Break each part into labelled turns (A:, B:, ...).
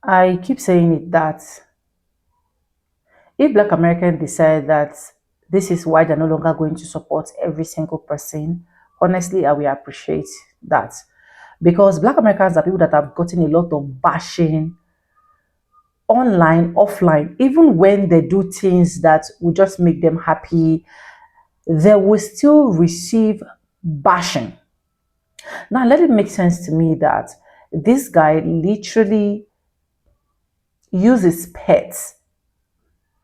A: I keep saying it that if Black Americans decide that this is why they're no longer going to support every single person, honestly, I will appreciate that. Because Black Americans are people that have gotten a lot of bashing online, offline, even when they do things that will just make them happy, they will still receive bashing. Now, let it make sense to me that this guy literally uses pets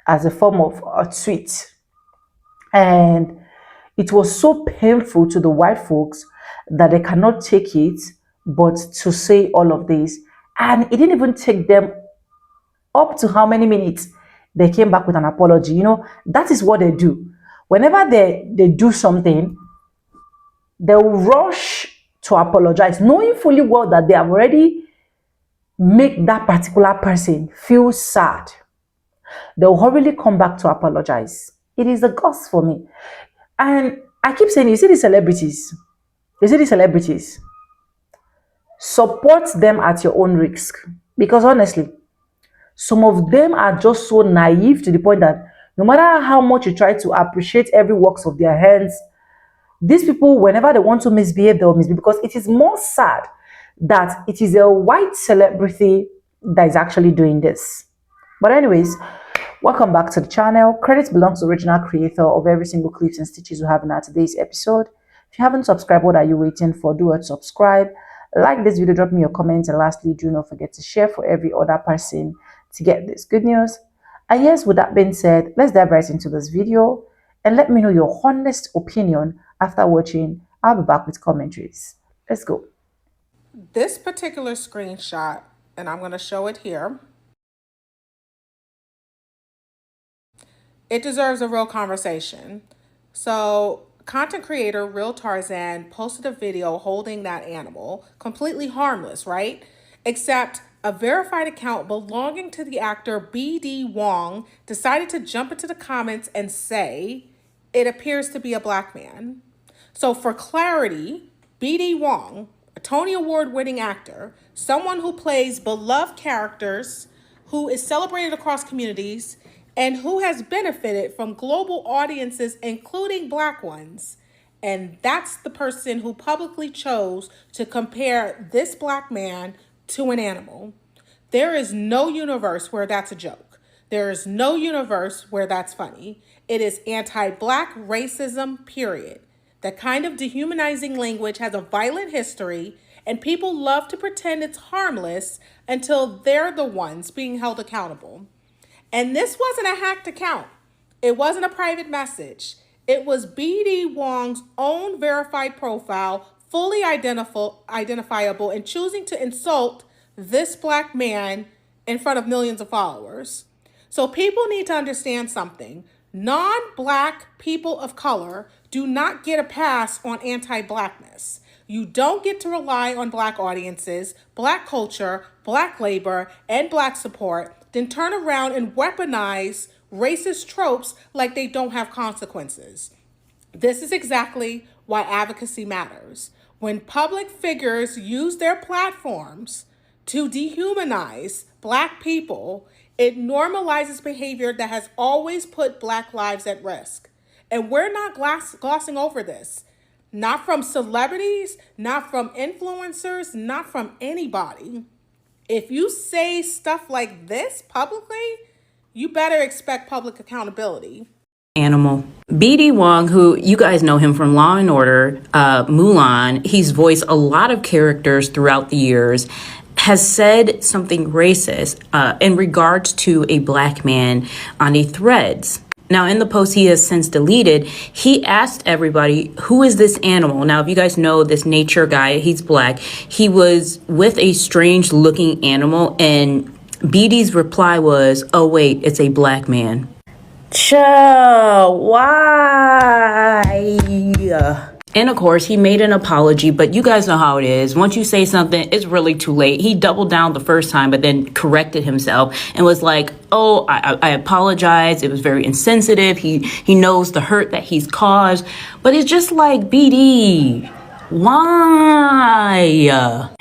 A: as a form of a tweet. And it was so painful to the white folks that they cannot take it but to say all of this. And it didn't even take them up to how many minutes they came back with an apology. That is what they do. Whenever they do something, they'll rush to apologize, knowing fully well that they have already made that particular person feel sad. They'll hurriedly come back to apologize. It is the gust for me. And I keep saying, you see the celebrities, support them at your own risk. Because honestly, some of them are just so naive to the point that no matter how much you try to appreciate every works of their hands, these people, whenever they want to misbehave, they'll misbehave, because it is more sad that it is a white celebrity that is actually doing this. But anyways, welcome back to the channel. Credit belongs to the original creator of every single clips and stitches we have in our today's episode. If you haven't subscribed, what are you waiting for? Do it, subscribe, like this video, drop me your comments, and lastly, do not forget to share for every other person to get this good news. And yes, with that being said, let's dive right into this video and let me know your honest opinion after watching. I'll be back with commentaries. Let's go.
B: This particular screenshot, and I'm going to show it here, it deserves a real conversation. So, content creator Real Tarzan posted a video holding that animal, completely harmless, right? Except a verified account belonging to the actor B.D. Wong decided to jump into the comments and say, it appears to be a black man. So for clarity, B.D. Wong, a Tony Award-winning actor, someone who plays beloved characters, who is celebrated across communities, and who has benefited from global audiences, including black ones. And that's the person who publicly chose to compare this black man to an animal. There is no universe where that's a joke. There is no universe where that's funny. It is anti-black racism, period. That kind of dehumanizing language has a violent history, and people love to pretend it's harmless until they're the ones being held accountable. And this wasn't a hacked account. It wasn't a private message. It was B.D. Wong's own verified profile, fully identifiable, and choosing to insult this black man in front of millions of followers. So people need to understand something. Non-black people of color do not get a pass on anti-blackness. You don't get to rely on black audiences, black culture, black labor, and black support, then turn around and weaponize racist tropes like they don't have consequences. This is exactly why advocacy matters. When public figures use their platforms to dehumanize black people, it normalizes behavior that has always put black lives at risk. And we're not glossing over this. Not from celebrities, not from influencers, not from anybody. If you say stuff like this publicly, you better expect public accountability.
C: Animal. B.D. Wong, who you guys know him from Law and Order, Mulan, he's voiced a lot of characters throughout the years, has said something racist in regards to a black man on a Threads. Now, in the post he has since deleted, he asked everybody, who is this animal? Now, if you guys know this nature guy, he's black. He was with a strange looking animal, and BD's reply was, oh, wait, it's a black man. Why? And of course, he made an apology, but you guys know how it is. Once you say something, it's really too late. He doubled down the first time, but then corrected himself and was like, oh, I apologize. It was very insensitive. He knows the hurt that he's caused. But it's just like, BD, why?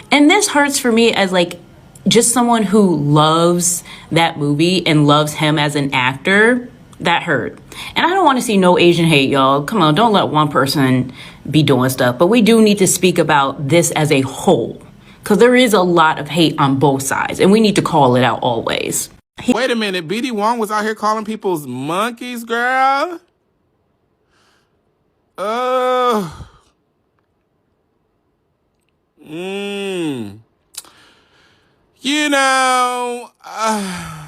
C: And this hurts for me as like just someone who loves that movie and loves him as an actor, that hurt. And I don't want to see no Asian hate, y'all. Come on, don't let one person be doing stuff. But we do need to speak about this as a whole, because there is a lot of hate on both sides, and we need to call it out always.
D: Wait a minute, BD Wong was out here calling people's monkeys, girl? Oh. You know, I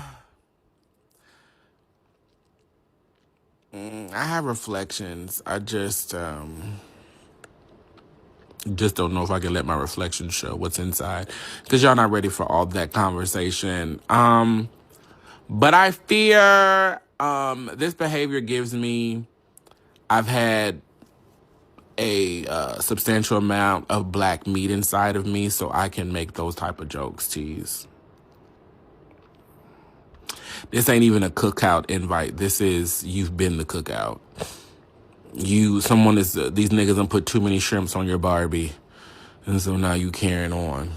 D: have reflections. I just don't know if I can let my reflections show what's inside, because y'all not ready for all that conversation. But I fear this behavior gives me, I've had a substantial amount of black meat inside of me, so I can make those type of jokes, tease. This ain't even a cookout invite. This is, you've been the cookout. These niggas done put too many shrimps on your Barbie, and so now you carrying on.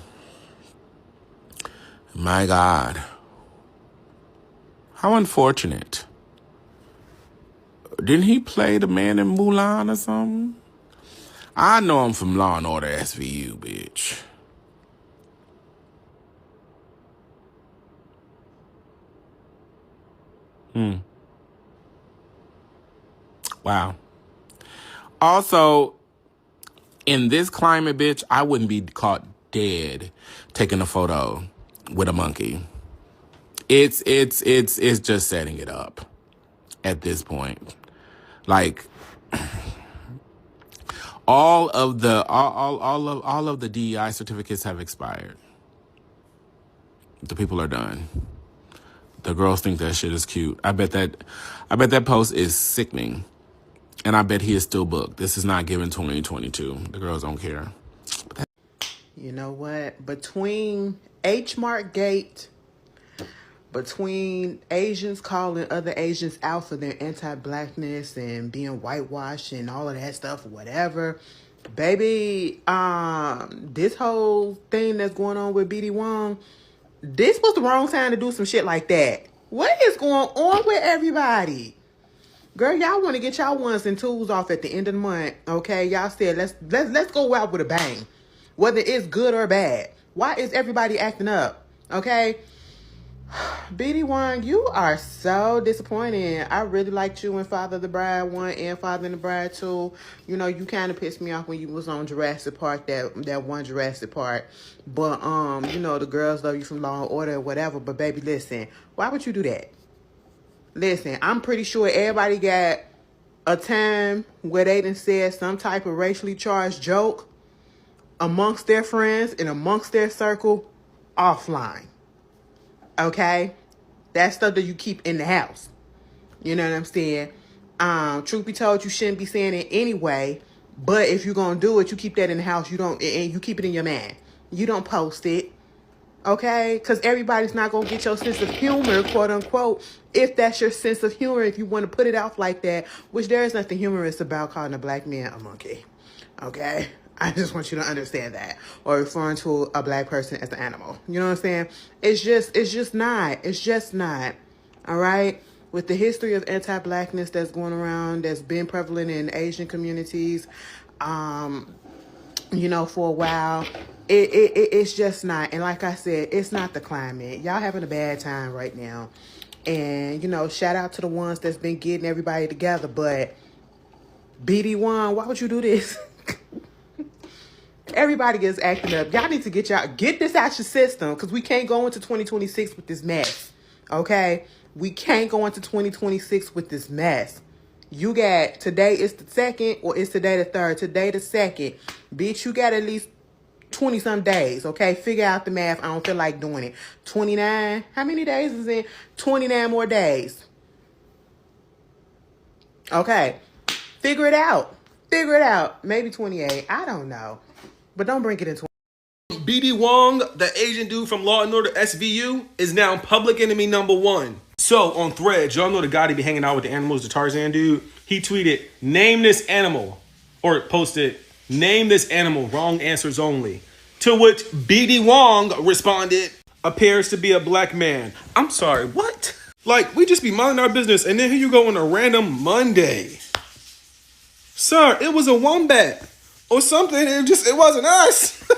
D: My God. How unfortunate. Didn't he play the man in Mulan or something? I know him from Law and Order SVU, bitch. Wow. Also, in this climate, bitch, I wouldn't be caught dead taking a photo with a monkey. It's just setting it up at this point. Like, all of the DEI certificates have expired. The people are done. The girls think that shit is cute. I bet that post is sickening. And I bet he is still booked. This is not given 2022. The girls don't care.
E: You know what? Between H Mark Gate, between Asians calling other Asians out for their anti-blackness and being whitewashed and all of that stuff, whatever, baby, this whole thing that's going on with BD Wong, this was the wrong time to do some shit like that. What is going on with everybody? Girl, y'all want to get y'all ones and twos off at the end of the month, okay? Y'all said let's go out with a bang, whether it's good or bad. Why is everybody acting up, okay? BD Wong, you are so disappointing. I really liked you in Father of the Bride 1 and Father in the Bride 2. You know, you kind of pissed me off when you was on Jurassic Park, that one Jurassic Park. But, you know, the girls love you from Law and Order or whatever. But, baby, listen, why would you do that? Listen, I'm pretty sure everybody got a time where they done said some type of racially charged joke amongst their friends and amongst their circle offline. Okay? That's stuff that you keep in the house. You know what I'm saying? Truth be told, you shouldn't be saying it anyway. But if you're going to do it, you keep that in the house. And you keep it in your mind. You don't post it. Okay? Because everybody's not going to get your sense of humor, quote unquote, if that's your sense of humor, if you want to put it out like that, which there is nothing humorous about calling a black man a monkey. Okay? I just want you to understand that. Or referring to a black person as an animal. You know what I'm saying? It's just not. It's just not. All right? With the history of anti-blackness that's going around, that's been prevalent in Asian communities, you know, for a while, it's just not. And like I said, it's not the climate. Y'all having a bad time right now. And, you know, shout out to the ones that's been getting everybody together. But BD One, why would you do this? Everybody is acting up. Y'all need to get this out your system, because we can't go into 2026 with this mess. Okay? We can't go into 2026 with this mess. You got, today is the 2nd, or is today the 3rd? Today the 2nd. Bitch, you got at least 20-some days, okay? Figure out the math. I don't feel like doing it. 29? How many days is it? 29 more days. Okay. Figure it out. Maybe 28. I don't know. But don't bring it into
F: BD Wong, the Asian dude from Law and Order SVU, is now public enemy #1. So on Threads, y'all know the guy that be hanging out with the animals, the Tarzan dude. He tweeted, "Name this animal," or posted, "Name this animal, wrong answers only." To which BD Wong responded, appears to be a black man. I'm sorry, what? Like, we just be minding our business, and then here you go on a random Monday. Sir, it was a wombat or something. It wasn't us.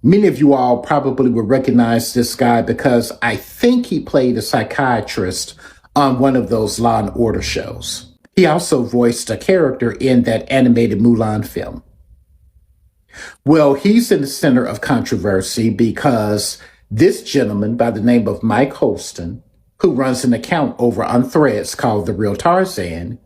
G: Many of you all probably would recognize this guy because I think he played a psychiatrist on one of those Law and Order shows. He also voiced a character in that animated Mulan film. Well, he's in the center of controversy because this gentleman by the name of Mike Holston, who runs an account over on Threads called The Real Tarzan,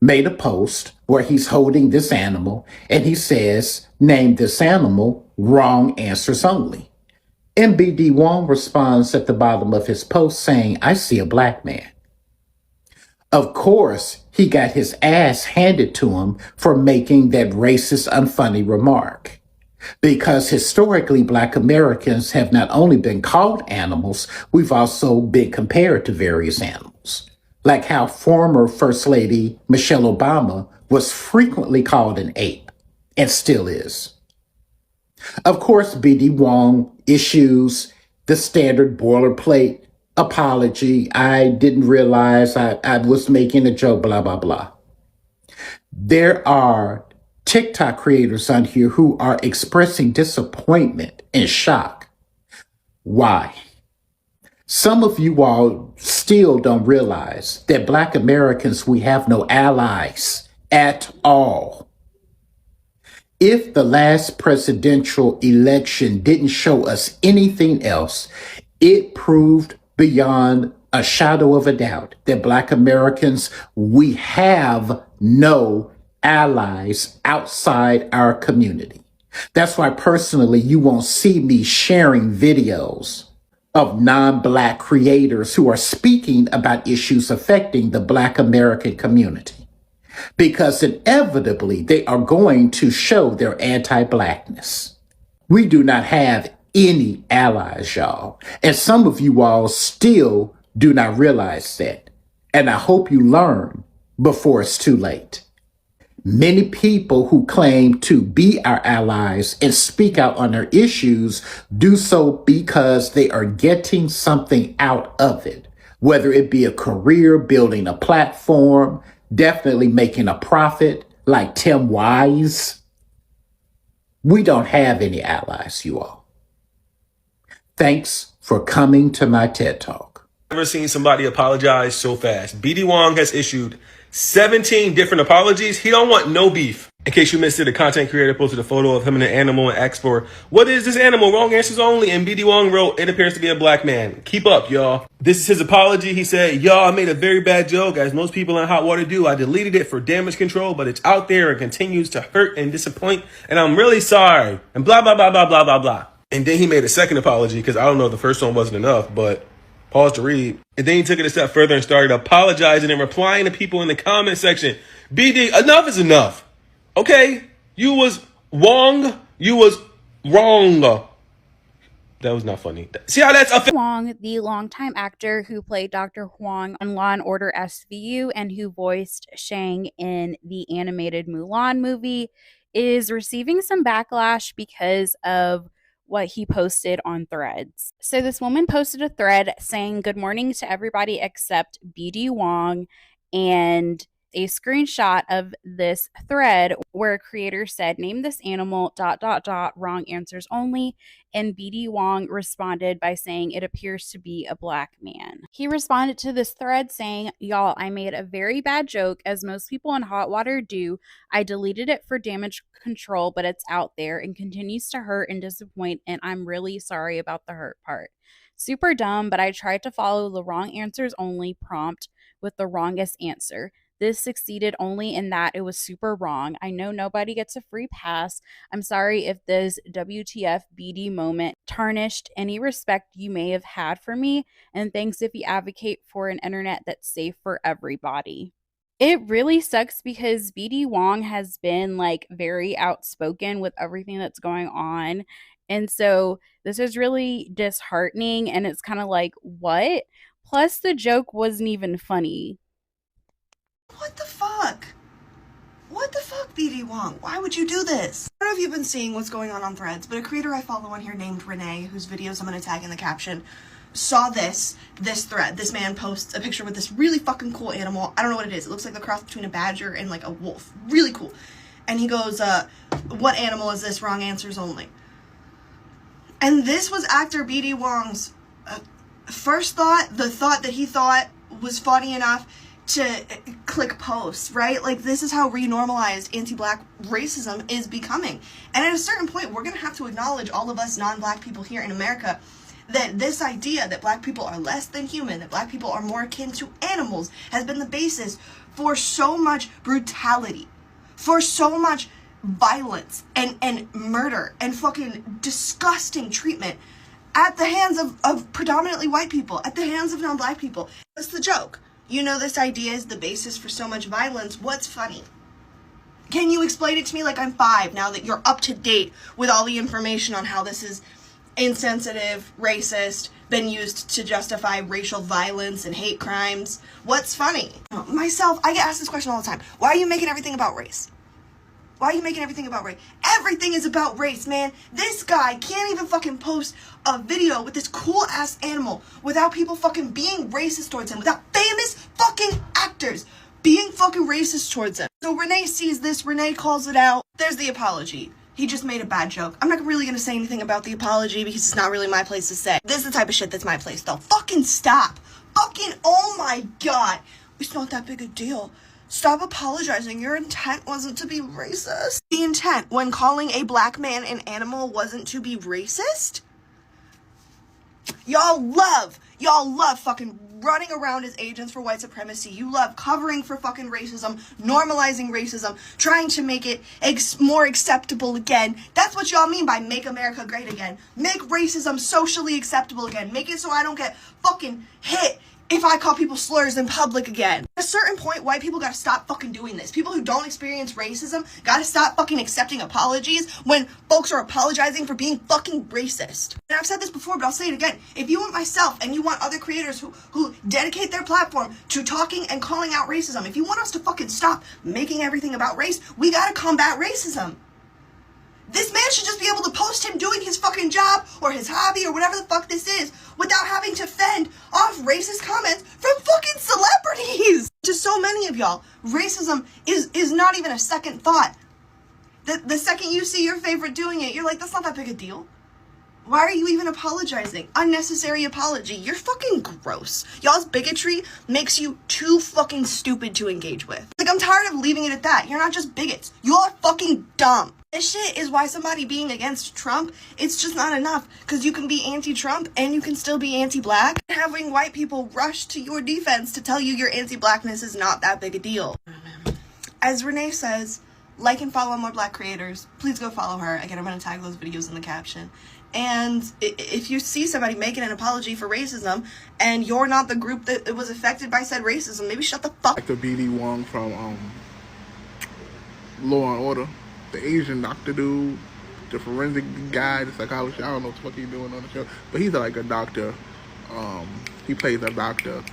G: made a post where he's holding this animal and he says, name this animal, wrong answers only. MBD Wong responds at the bottom of his post saying, I see a black man. Of course, he got his ass handed to him for making that racist, unfunny remark. Because historically, Black Americans have not only been called animals, we've also been compared to various animals. Like how former First Lady Michelle Obama was frequently called an ape, and still is. Of course, BD Wong issues the standard boilerplate apology. I didn't realize I was making a joke, blah, blah, blah. There are TikTok creators on here who are expressing disappointment and shock. Why? Some of you all still don't realize that Black Americans, we have no allies at all. If the last presidential election didn't show us anything else, it proved beyond a shadow of a doubt that Black Americans, we have no allies outside our community. That's why personally, you won't see me sharing videos of non-Black creators who are speaking about issues affecting the Black American community, because inevitably they are going to show their anti-Blackness. We do not have any allies, y'all. And some of you all still do not realize that. And I hope you learn before it's too late. Many people who claim to be our allies and speak out on their issues do so because they are getting something out of it, whether it be a career, building a platform, definitely making a profit, like Tim Wise. We don't have any allies, you all. Thanks for coming to my TED Talk.
F: I've never seen somebody apologize so fast. BD Wong has issued 17 different apologies. He don't want no beef. In case you missed it, a content creator posted a photo of him and an animal and asked for, what is this animal? Wrong answers only. And BD Wong wrote, it appears to be a black man. Keep up, y'all. This is his apology. He said, y'all, I made a very bad joke, as most people in hot water do. I deleted it for damage control, but it's out there and continues to hurt and disappoint. And I'm really sorry. And blah, blah, blah, blah, blah, blah, blah. And then he made a second apology because I don't know if the first one wasn't enough, but pause to read. And then he took it a step further and started apologizing and replying to people in the comment section. BD, enough is enough. Okay? You was wrong. You was wrong. That was not funny. See how that's offensive?
H: Wong, the longtime actor who played Dr. Huang on Law and Order SVU and who voiced Shang in the animated Mulan movie, is receiving some backlash because of what he posted on Threads. So this woman posted a thread saying good morning to everybody except BD Wong, and a screenshot of this thread where a creator said, name this animal, ... wrong answers only. And BD Wong responded by saying it appears to be a black man. He responded to this thread saying, y'all, I made a very bad joke, as most people in hot water do. I deleted it for damage control, but it's out there and continues to hurt and disappoint, and I'm really sorry about the hurt part. Super dumb, but I tried to follow the wrong answers only prompt with the wrongest answer. This succeeded only in that it was super wrong. I know nobody gets a free pass. I'm sorry if this WTF BD moment tarnished any respect you may have had for me, and thanks if you advocate for an internet that's safe for everybody. It really sucks because BD Wong has been like very outspoken with everything that's going on. And so this is really disheartening, and it's kind of like, what? Plus the joke wasn't even funny.
I: What the fuck? What the fuck? BD Wong, why would you do this? I don't know if you've been seeing what's going on Threads, but a creator I follow on here named Renee, whose videos I'm going to tag in the caption, saw this thread. This man posts a picture with this really fucking cool animal. I don't know what it is. It looks like the cross between a badger and like a wolf. Really cool. And he goes, what animal is this? Wrong answers only. And this was actor BD Wong's first thought, the thought that he thought was funny enough to click post, right? Like, this is how renormalized anti-black racism is becoming. And at a certain point, we're gonna have to acknowledge, all of us non-black people here in America, that this idea that black people are less than human, that black people are more akin to animals, has been the basis for so much brutality, for so much violence and murder and fucking disgusting treatment at the hands of predominantly white people, at the hands of non-black people. That's the joke. You know, this idea is the basis for so much violence. What's funny? Can you explain it to me like I'm 5 now that you're up to date with all the information on how this is insensitive, racist, been used to justify racial violence and hate crimes? What's funny? Myself, I get asked this question all the time. Why are you making everything about race? Why are you making everything about race? Everything is about race, man. This guy can't even fucking post a video with this cool ass animal without people fucking being racist towards him, without famous fucking actors being fucking racist towards him. So Renee sees this, Renee calls it out. There's the apology. He just made a bad joke. I'm not really gonna say anything about the apology because it's not really my place to say. This is the type of shit that's my place though. Fucking stop. Fucking, oh my god. It's not that big a deal. Stop apologizing. Your intent wasn't to be racist. The intent when calling a black man an animal wasn't to be racist? Y'all love fucking running around as agents for white supremacy. You love covering for fucking racism, normalizing racism, trying to make it more acceptable again. That's what y'all mean by make America great again. Make racism socially acceptable again. Make it so I don't get fucking hit if I call people slurs in public again. At a certain point, white people gotta stop fucking doing this. People who don't experience racism gotta stop fucking accepting apologies when folks are apologizing for being fucking racist. And I've said this before, but I'll say it again. If you want myself and you want other creators who dedicate their platform to talking and calling out racism, if you want us to fucking stop making everything about race, we gotta combat racism. This man should just be able to post him doing his fucking job or his hobby or whatever the fuck this is without having to fend off racist comments from fucking celebrities. To so many of y'all, racism is not even a second thought. The second you see your favorite doing it, you're like, that's not that big a deal. Why are you even apologizing? Unnecessary apology. You're fucking gross. Y'all's bigotry makes you too fucking stupid to engage with. Like, I'm tired of leaving it at that. You're not just bigots. You're fucking dumb. This shit is why somebody being against Trump, it's just not enough. Because you can be anti-Trump and you can still be anti-black. Having white people rush to your defense to tell you your anti-blackness is not that big a deal. As Renee says, like and follow more black creators. Please go follow her. Again, I'm going to tag those videos in the caption. And if you see somebody making an apology for racism and you're not the group that was affected by said racism, maybe shut the fuck up.
J: Actor BD Wong from Law and Order, the Asian doctor dude, the forensic guy, the psychologist. I don't know what the fuck he's doing on the show, but he's like a doctor. He plays a doctor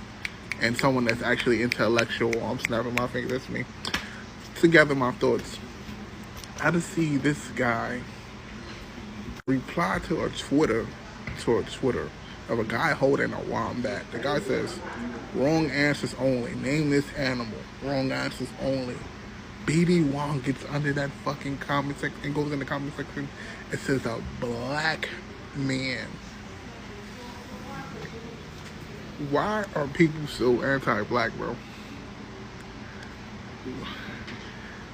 J: and someone that's actually intellectual. I'm snapping my fingers. That's me. To gather my thoughts, how to see this guy reply to a Twitter of a guy holding a wombat. The guy says, wrong answers only. Name this animal. Wrong answers only. BD Wong gets under that fucking comment section and goes in the comment section. It says a black man. Why are people so anti-black, bro?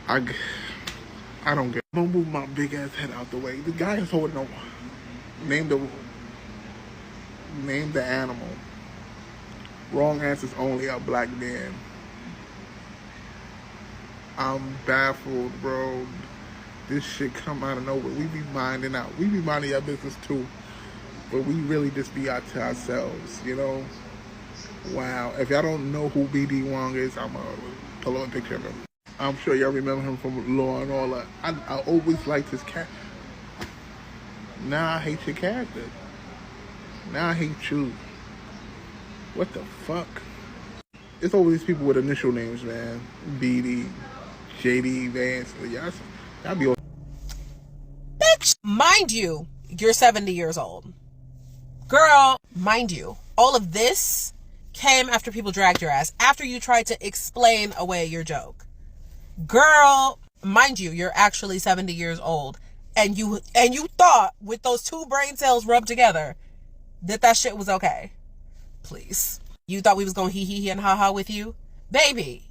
J: I don't get it. I'm gonna move my big ass head out the way. The guy is holding a name the animal. Wrong answers only a black man. I'm baffled, bro. This shit come out of nowhere. We be minding out. We be minding our business too. But we really just be out to ourselves, you know? Wow. If y'all don't know who BD Wong is, I'm gonna pull up a picture of him. I'm sure y'all remember him from Law and Order. I always liked his character. Now I hate your character. Now I hate you. What the fuck? It's always people with initial names, man. BD, JD Vance. Y'all be
B: Bitch, mind you, you're 70 years old. Girl, mind you, all of this came after people dragged your ass, after you tried to explain away your joke. Girl, mind you, you're actually 70 years old, and you thought with those two brain cells rubbed together that shit was okay. Please. You thought we was gonna hee and ha with you? Baby,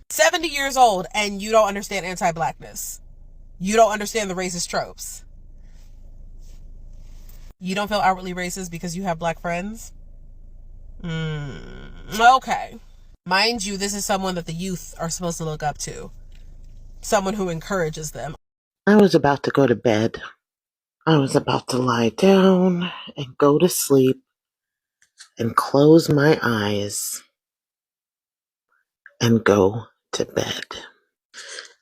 B: 70 years old, and you don't understand anti-blackness. You don't understand the racist tropes. You don't feel outwardly racist because you have black friends? Okay. Mind you, this is someone that the youth are supposed to look up to. Someone who encourages them.
K: I was about to go to bed. I was about to lie down and go to sleep and close my eyes and go to bed.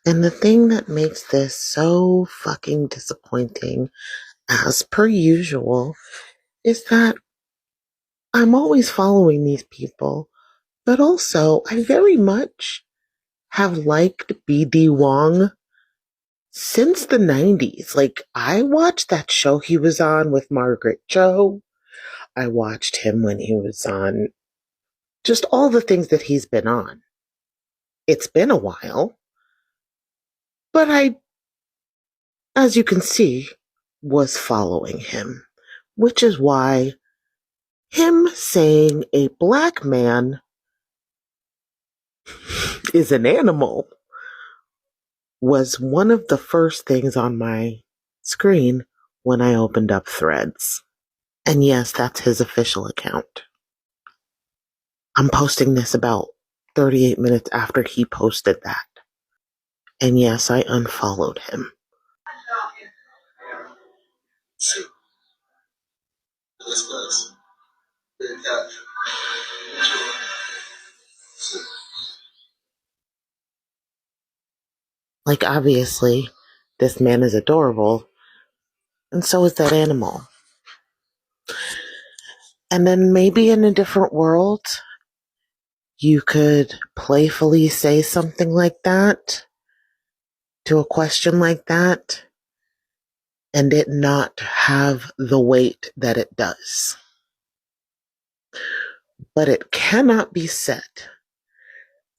K: And the thing that makes this so fucking disappointing, as per usual, is that I'm always following these people, but also I very much have liked BD Wong since the 90s. Like, I watched that show he was on with Margaret Cho. I watched him when he was on just all the things that he's been on. It's been a while, but I, as you can see, was following him, which is why him saying a black man is an animal was one of the first things on my screen when I opened up Threads. And yes, that's his official account. I'm posting this about 38 minutes after he posted that. And yes, I unfollowed him. Like, obviously, this man is adorable, and so is that animal. And then maybe in a different world, you could playfully say something like that to a question like that, and it not have the weight that it does. But it cannot be said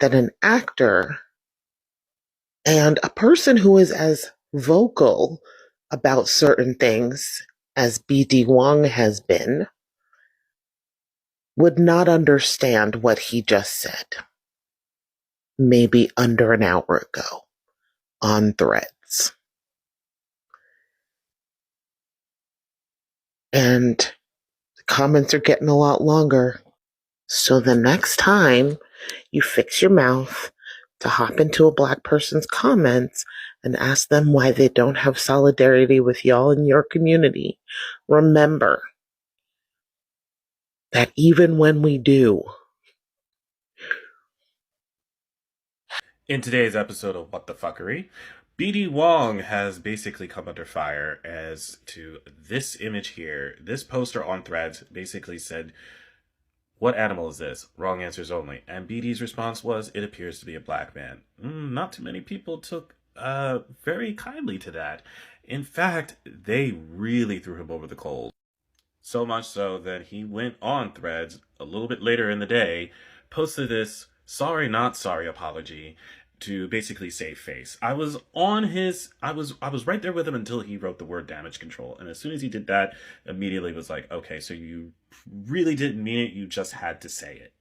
K: that an actor and a person who is as vocal about certain things as B.D. Wong has been would not understand what he just said maybe under an hour ago on Threads. And the comments are getting a lot longer. So the next time you fix your mouth to hop into a black person's comments and ask them why they don't have solidarity with y'all in your community, remember that even when we do,
L: in today's episode of What the Fuckery, BD Wong has basically come under fire as to this image here. This poster on Threads basically said, "What animal is this? Wrong answers only." And BD's response was, "It appears to be a black man." Not too many people took very kindly to that. In fact, they really threw him over the coals. So much so that he went on Threads a little bit later in the day, posted this sorry not sorry apology to basically save face. I was right there with him until he wrote the word damage control. And as soon as he did that, immediately was like, okay, so you really didn't mean it, you just had to say it.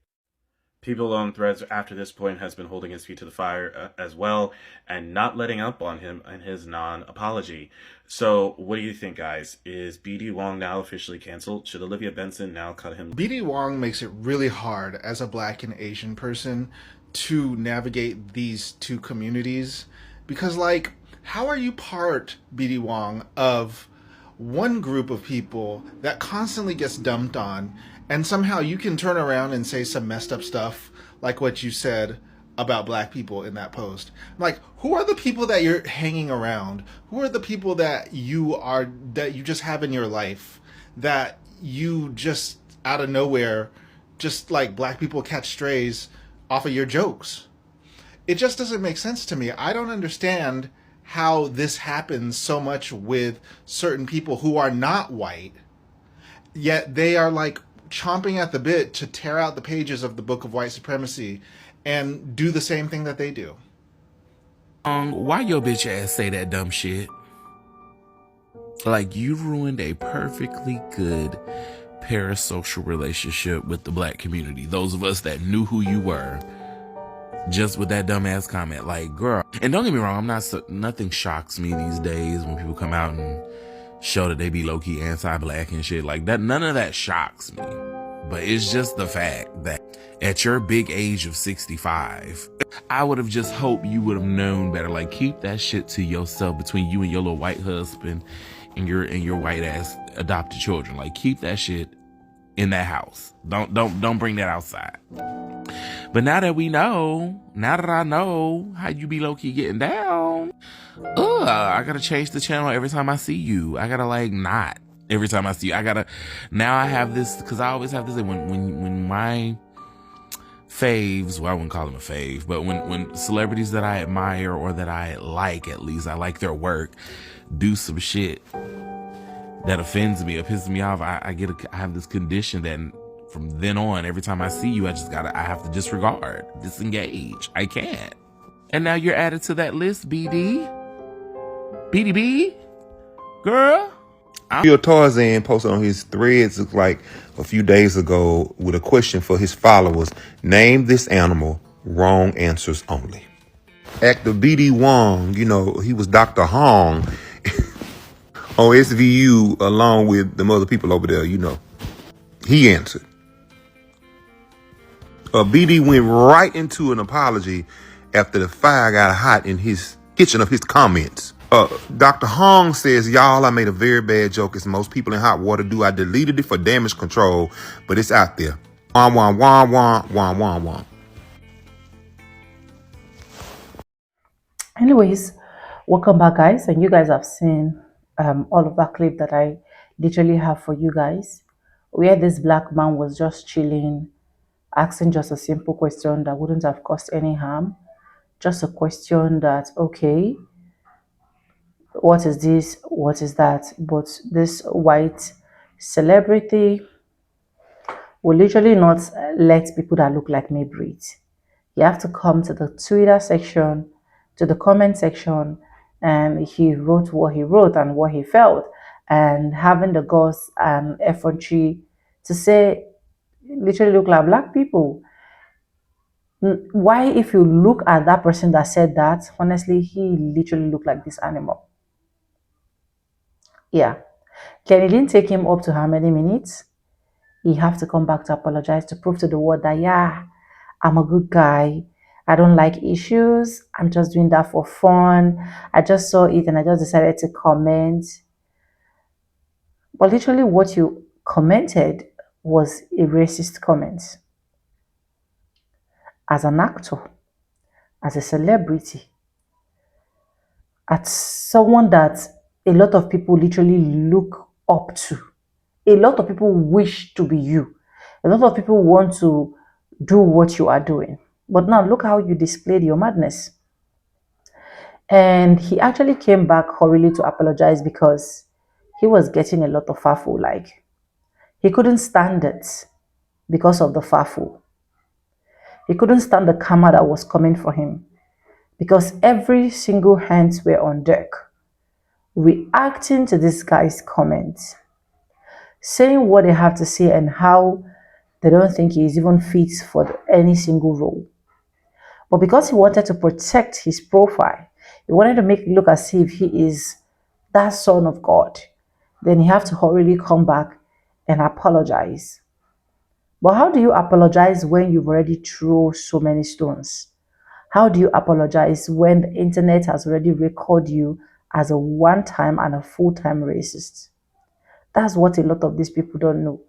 L: People on Threads after this point has been holding his feet to the fire as well and not letting up on him and his non-apology. So what do you think, guys? Is BD Wong now officially canceled? Should Olivia Benson now cut him?
J: BD Wong makes it really hard as a black and Asian person to navigate these two communities because, like, how are you part, BD Wong, of one group of people that constantly gets dumped on, and somehow you can turn around and say some messed up stuff like what you said about black people in that post? Like, who are the people that you're hanging around? Who are the people that you just have in your life that you just out of nowhere, just like black people catch strays off of your jokes?
G: It just doesn't make sense to me. I don't understand how this happens so much with certain people who are not white, yet they are like chomping at the bit to tear out the pages of the Book of White Supremacy and do the same thing that they do.
D: Why your bitch ass say that dumb shit? Like, you ruined a perfectly good parasocial relationship with the black community. Those of us that knew who you were, just with that dumbass comment. Like, girl. And don't get me wrong, nothing shocks me these days when people come out and show that they be low-key anti-black and shit like that. None of that shocks me. But it's just the fact that at your big age of 65, I would have just hoped you would have known better. Like, keep that shit to yourself between you and your little white husband and your white ass adopted children. Like, keep that shit in that house. Don't bring that outside. But now that I know how you be low-key getting down, I gotta change the channel every time I see you. I gotta like not every time I see you. Now I have this, because I always have this, when my faves, well, I wouldn't call them a fave, but when celebrities that I admire, or that I like, at least I like their work, do some shit that offends me or pisses me off, I have this condition that from then on, every time I see you, I have to disregard, disengage. I can't. And now you're added to that list, BDB, girl.
M: Real Tarzan posted on his threads like a few days ago with a question for his followers. Name this animal. Wrong answers only. Actor BD Wong, he was Dr. Hong on SVU along with the other people over there, He answered. BD went right into an apology after the fire got hot in his kitchen of his comments. Dr. Hong says, y'all, I made a very bad joke, as most people in hot water do. I deleted it for damage control, but it's out there. Wah, wah, wah, wah, wah, wah, wah.
A: Anyways, welcome back, guys. And you guys have seen all of that clip that I literally have for you guys, where this black man was just chilling, asking just a simple question that wouldn't have caused any harm. Just a question that, okay, what is this? What is that? But this white celebrity will literally not let people that look like me breathe. You have to come to the Twitter section, to the comment section, and he wrote what he wrote and what he felt, and having the guts and effrontery to say, literally look like black people. Why, if you look at that person that said that, honestly, he literally looked like this animal. Yeah. Then it didn't take him up to how many minutes? He have to come back to apologize, to prove to the world that, yeah, I'm a good guy. I don't like issues. I'm just doing that for fun. I just saw it and I just decided to comment. But literally what you commented was a racist comment. As an actor, as a celebrity, as someone that a lot of people literally look up to. A lot of people wish to be you. A lot of people want to do what you are doing. But now look how you displayed your madness. And he actually came back hurriedly to apologize because he was getting a lot of faffle. Like, he couldn't stand it because of the faffle. He couldn't stand the karma that was coming for him because every single hands were on deck, reacting to this guy's comments, saying what they have to say and how they don't think he is even fit for any single role. But because he wanted to protect his profile, he wanted to make it look as if he is that son of God, then he have to hurriedly come back and apologize. But how do you apologize when you've already thrown so many stones? How do you apologize when the internet has already recorded you as a one-time and a full-time racist? That's what a lot of these people don't know.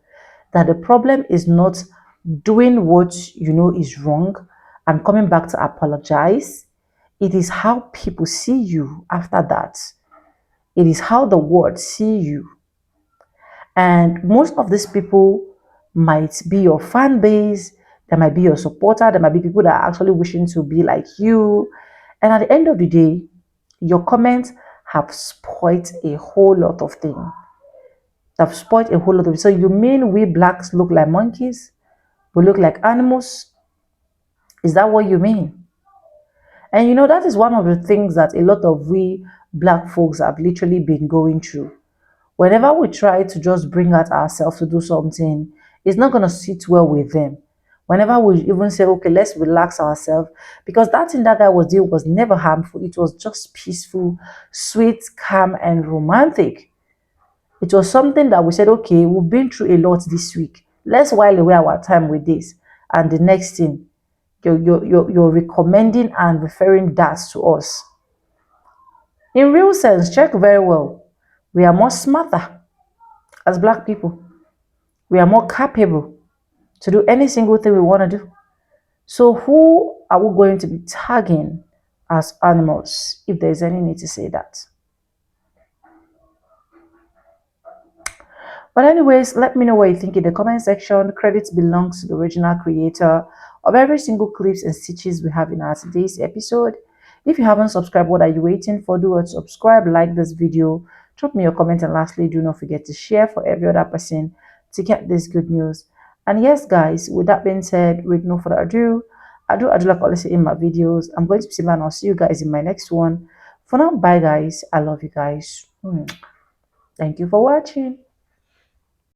A: That the problem is not doing what you know is wrong and coming back to apologize. It is how people see you after that. It is how the world see you. And most of these people might be your fan base, There might be your supporter. There might be people that are actually wishing to be like you. And at the end of the day, your comments have spoiled a whole lot of things. They've spoiled a whole lot of things. So you mean we blacks look like monkeys? We look like animals? Is that what you mean? And that is one of the things that a lot of we black folks have literally been going through. Whenever we try to just bring out ourselves to do something, it's not going to sit well with them. Whenever we even say, okay, let's relax ourselves, because that thing that guy was doing was never harmful. It was just peaceful, sweet, calm, and romantic. It was something that we said, okay, we've been through a lot this week. Let's while away our time with this. And the next thing, you're recommending and referring that to us. In real sense, check very well. We are more smarter as black people. We are more capable to do any single thing we want to do. So who are we going to be tagging as animals, if there's any need to say that? But anyways, let me know what you think in the comment section. Credits belongs to the original creator of every single clips and stitches we have in our today's episode. If you haven't subscribed, what are you waiting for? Do subscribe, like this video, drop me your comment, and lastly, do not forget to share for every other person to get this good news. And yes, guys, with that being said, with no further ado, I do like always say in my videos, I'm going to be saying, and I'll see you guys in my next one. For now, bye guys. I love you guys. Thank you for watching.